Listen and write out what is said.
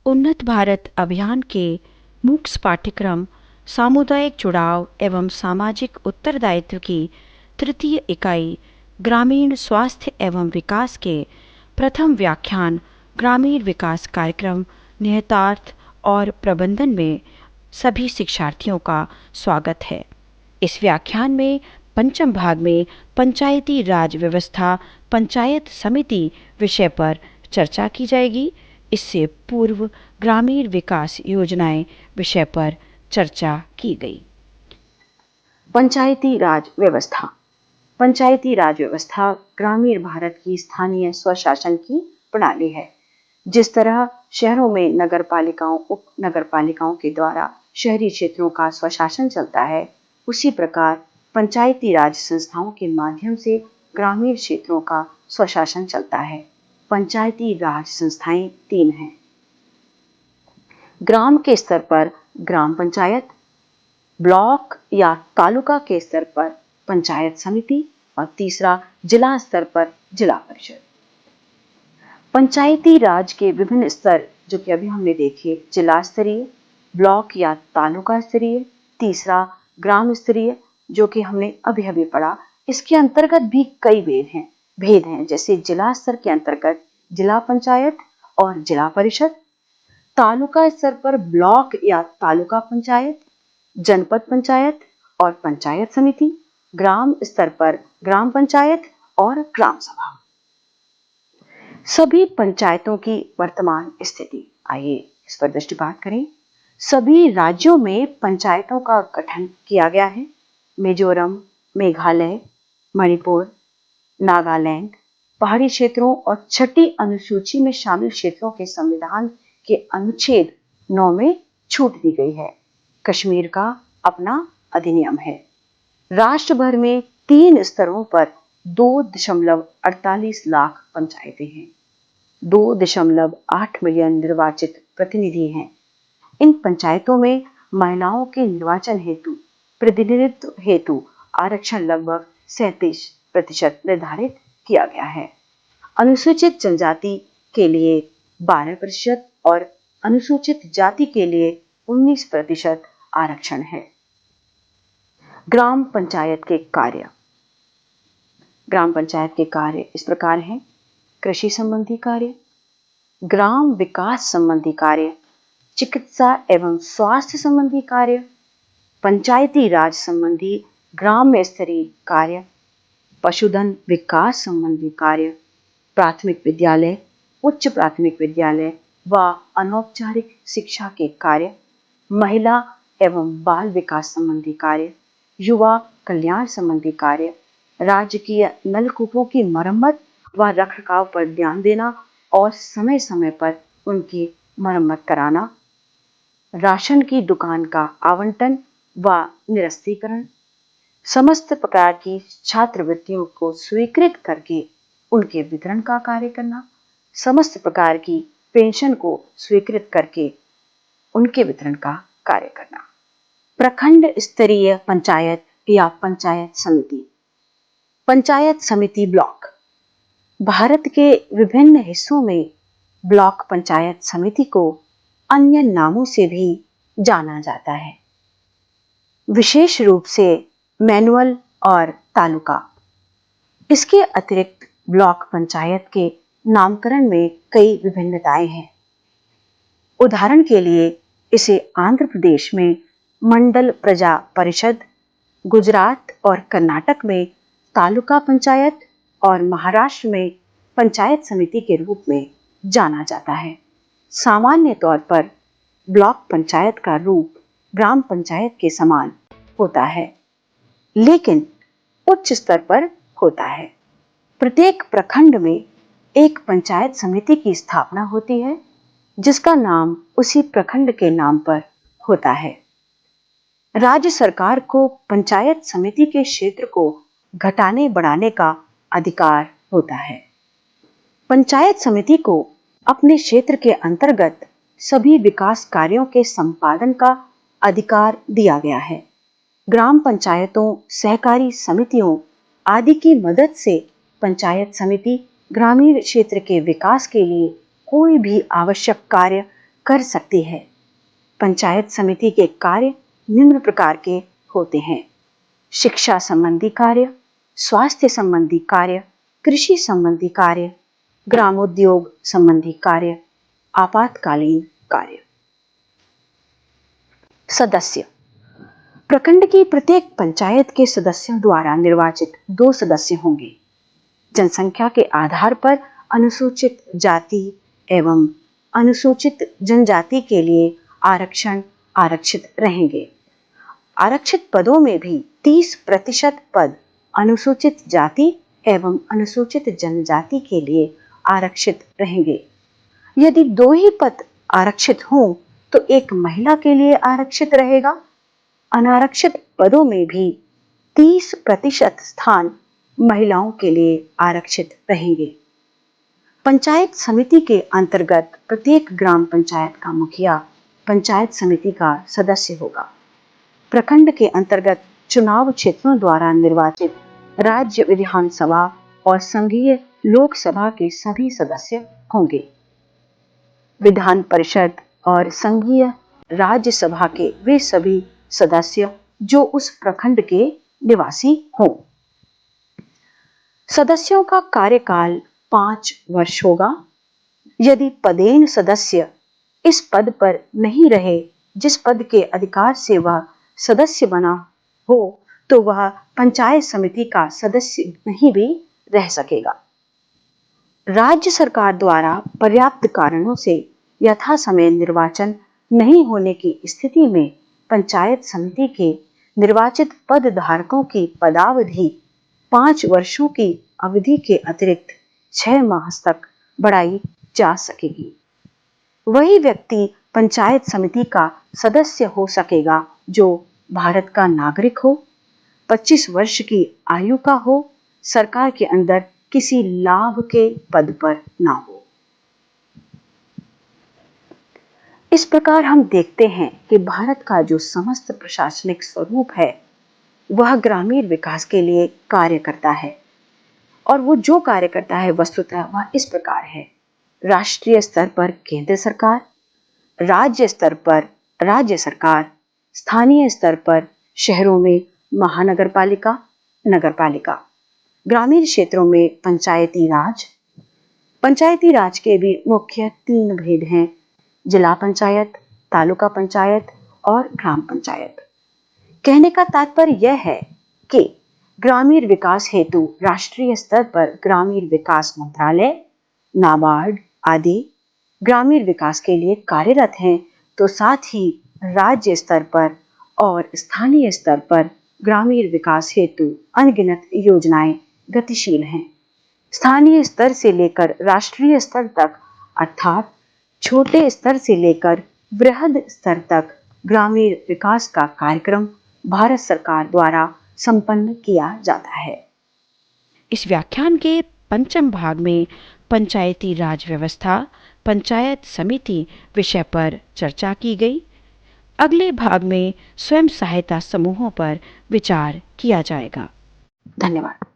उन्नत भारत अभियान के मूक्स पाठ्यक्रम सामुदायिक जुड़ाव एवं सामाजिक उत्तरदायित्व की तृतीय इकाई ग्रामीण स्वास्थ्य एवं विकास के प्रथम व्याख्यान ग्रामीण विकास कार्यक्रम निहितार्थ और प्रबंधन में सभी शिक्षार्थियों का स्वागत है। इस व्याख्यान में पंचम भाग में पंचायती राज व्यवस्था पंचायत समिति विषय पर चर्चा की जाएगी। इससे पूर्व ग्रामीण विकास योजनाएं विषय पर चर्चा की गई। पंचायती राज व्यवस्था। पंचायती राज व्यवस्था ग्रामीण भारत की स्थानीय स्वशासन की प्रणाली है। जिस तरह शहरों में नगर पालिकाओं उप नगर पालिकाओं के द्वारा शहरी क्षेत्रों का स्वशासन चलता है, उसी प्रकार पंचायती राज संस्थाओं के माध्यम से ग्रामीण क्षेत्रों का स्वशासन चलता है। पंचायती राज संस्थाएं 3 हैं। ग्राम के स्तर पर ग्राम पंचायत, ब्लॉक या तालुका के स्तर पर पंचायत समिति और तीसरा जिला स्तर पर जिला परिषद। पंचायती राज के विभिन्न स्तर जो कि अभी हमने देखे, जिला स्तरीय, ब्लॉक या तालुका स्तरीय, तीसरा ग्राम स्तरीय जो कि हमने अभी अभी पढ़ा। इसके अंतर्गत भी कई भेद हैं जैसे जिला स्तर के अंतर्गत जिला पंचायत और जिला परिषद, तालुका स्तर पर ब्लॉक या तालुका पंचायत, जनपद पंचायत और पंचायत समिति, ग्राम स्तर पर ग्राम पंचायत और ग्राम सभा। सभी पंचायतों की वर्तमान स्थिति, आइए इस पर दृष्टिपात करें। सभी राज्यों में पंचायतों का गठन किया गया है। मिजोरम, मेघालय, मणिपुर, नागालैंड, पहाड़ी क्षेत्रों और छठी अनुसूची में शामिल क्षेत्रों के संविधान के अनुच्छेद 9 में छूट दी गई है। कश्मीर का अपना अधिनियम है। राष्ट्र भर में 3 स्तरों पर 2.48 लाख पंचायतें हैं। 2.8 मिलियन निर्वाचित प्रतिनिधि हैं। इन पंचायतों में महिलाओं के निर्वाचन हेतु प्रतिनिधित्व हेतु आरक्षण लगभग 37% निर्धारित किया गया है। अनुसूचित जनजाति के लिए 12% और अनुसूचित जाति के लिए 19% आरक्षण है। ग्राम पंचायत के कार्य। ग्राम पंचायत के कार्य इस प्रकार हैं: कृषि संबंधी कार्य, ग्राम विकास संबंधी कार्य, चिकित्सा एवं स्वास्थ्य संबंधी कार्य, पंचायती राज संबंधी ग्राम्य स्तरीय कार्य, पशुधन विकास संबंधी कार्य, प्राथमिक विद्यालय, उच्च प्राथमिक विद्यालय व अनौपचारिक शिक्षा के कार्य, महिला एवं बाल विकास संबंधी कार्य, युवा कल्याण संबंधी कार्य, राजकीय नलकूपों की मरम्मत व रखरखाव पर ध्यान देना और समय समय पर उनकी मरम्मत कराना, राशन की दुकान का आवंटन व निरस्तीकरण, समस्त प्रकार की छात्रवृत्तियों को स्वीकृत करके उनके वितरण का कार्य करना, समस्त प्रकार की पेंशन को स्वीकृत करके उनके वितरण का कार्य करना। प्रखंड स्तरीय पंचायत या पंचायत समिति। पंचायत समिति ब्लॉक। भारत के विभिन्न हिस्सों में ब्लॉक पंचायत समिति को अन्य नामों से भी जाना जाता है, विशेष रूप से मैनुअल और तालुका। इसके अतिरिक्त ब्लॉक पंचायत के नामकरण में कई विभिन्नताएं हैं। उदाहरण के लिए इसे आंध्र प्रदेश में मंडल प्रजा परिषद, गुजरात और कर्नाटक में तालुका पंचायत और महाराष्ट्र में पंचायत समिति के रूप में जाना जाता है। सामान्य तौर पर ब्लॉक पंचायत का रूप ग्राम पंचायत के समान होता है, लेकिन उच्च स्तर पर होता है। प्रत्येक प्रखंड में एक पंचायत समिति की स्थापना होती है, जिसका नाम उसी प्रखंड के नाम पर होता है। राज्य सरकार को पंचायत समिति के क्षेत्र को घटाने बढ़ाने का अधिकार होता है। पंचायत समिति को अपने क्षेत्र के अंतर्गत सभी विकास कार्यों के संपादन का अधिकार दिया गया है। ग्राम पंचायतों, सहकारी समितियों आदि की मदद से पंचायत समिति ग्रामीण क्षेत्र के विकास के लिए कोई भी आवश्यक कार्य कर सकती है। पंचायत समिति के कार्य निम्न प्रकार के होते हैं: शिक्षा संबंधी कार्य, स्वास्थ्य संबंधी कार्य, कृषि संबंधी कार्य, ग्रामोद्योग संबंधी कार्य, आपातकालीन कार्य। सदस्य: प्रखंड की प्रत्येक पंचायत के सदस्यों द्वारा निर्वाचित 2 सदस्य होंगे। जनसंख्या के आधार पर अनुसूचित जाति एवं अनुसूचित जनजाति के लिए आरक्षित रहेंगे। आरक्षित पदों में भी 30% पद अनुसूचित जाति एवं अनुसूचित जनजाति के लिए आरक्षित रहेंगे। यदि 2 ही पद आरक्षित हों तो एक महिला के लिए आरक्षित रहेगा। अनारक्षित पदों में भी 30% स्थान महिलाओं के लिए आरक्षित रहेंगे। पंचायत समिति के अंतर्गत प्रत्येक ग्राम पंचायत का मुखिया पंचायत समिति का सदस्य होगा। प्रखंड के अंतर्गत चुनाव क्षेत्रों द्वारा निर्वाचित राज्य विधानसभा और संघीय लोकसभा के सभी सदस्य होंगे। विधान परिषद और संघीय राज्यसभा के वे सभी सदस्य जो उस प्रखंड के निवासी हों। सदस्यों का कार्यकाल 5 वर्ष होगा। यदि पदेन सदस्य इस पद पर नहीं रहे जिस पद के अधिकार से वह सदस्य बना हो, तो वह पंचायत समिति का सदस्य नहीं भी रह सकेगा। राज्य सरकार द्वारा पर्याप्त कारणों से यथा समय निर्वाचन नहीं होने की स्थिति में पंचायत समिति के निर्वाचित पद धारकों की पदावधि 5 वर्षों की अवधि के अतिरिक्त 6 माह तक बढ़ाई जा सकेगी। वही व्यक्ति पंचायत समिति का सदस्य हो सकेगा जो भारत का नागरिक हो, 25 वर्ष की आयु का हो, सरकार के अंदर किसी लाभ के पद पर ना हो। इस प्रकार हम देखते हैं कि भारत का जो समस्त प्रशासनिक स्वरूप है वह ग्रामीण विकास के लिए कार्य करता है, और वो जो कार्य करता है वस्तुतः वह इस प्रकार है: राष्ट्रीय स्तर पर केंद्र सरकार, राज्य स्तर पर राज्य सरकार, स्थानीय स्तर पर शहरों में महानगरपालिका, नगरपालिका, ग्रामीण क्षेत्रों में पंचायती राज। पंचायती राज के भी मुख्य 3 भेद हैं: जिला पंचायत, तालुका पंचायत और ग्राम पंचायत। कहने का तात्पर्य यह है कि ग्रामीण विकास हेतु राष्ट्रीय स्तर पर ग्रामीण विकास मंत्रालय, नाबार्ड आदि ग्रामीण विकास के लिए कार्यरत हैं, तो साथ ही राज्य स्तर पर और स्थानीय स्तर पर ग्रामीण विकास हेतु अनगिनत योजनाएं गतिशील हैं। स्थानीय स्तर से लेकर राष्ट्रीय स्तर तक, अर्थात छोटे स्तर से लेकर बृहद स्तर तक ग्रामीण विकास का कार्यक्रम भारत सरकार द्वारा संपन्न किया जाता है। इस व्याख्यान के 5वें भाग में पंचायती राज व्यवस्था, पंचायत समिति विषय पर चर्चा की गई। अगले भाग में स्वयं सहायता समूहों पर विचार किया जाएगा। धन्यवाद।